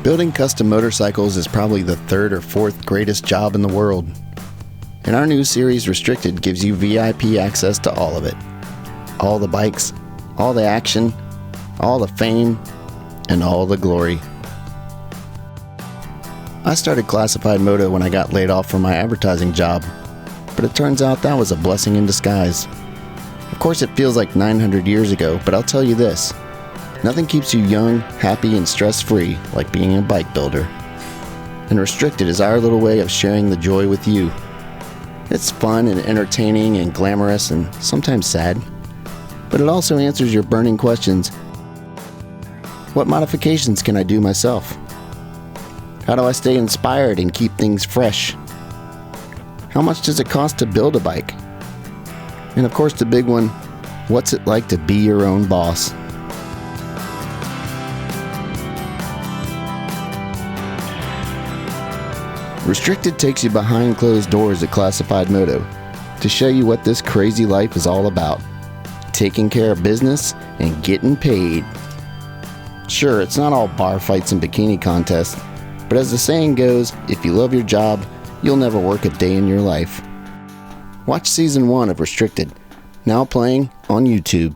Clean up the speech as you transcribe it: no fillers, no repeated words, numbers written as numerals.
Building custom motorcycles is probably the third or fourth greatest job in the world. And our new series, Restricted, gives you VIP access to all of it. All the bikes, all the action, all the fame, and all the glory. I started Classified Moto when I got laid off from my advertising job, but it turns out that was a blessing in disguise. Of course, it feels like 900 years ago, but I'll tell you this: nothing keeps you young, happy, and stress-free like being a bike builder. And Restricted is our little way of sharing the joy with you. It's fun and entertaining and glamorous and sometimes sad, but it also answers your burning questions. What modifications can I do myself? How do I stay inspired and keep things fresh? How much does it cost to build a bike? And of course the big one, what's it like to be your own boss? Restricted takes you behind closed doors at Classified Moto to show you what this crazy life is all about. Taking care of business and getting paid. Sure, it's not all bar fights and bikini contests, but as the saying goes, if you love your job, you'll never work a day in your life. Watch Season 1 of Restricted, now playing on YouTube.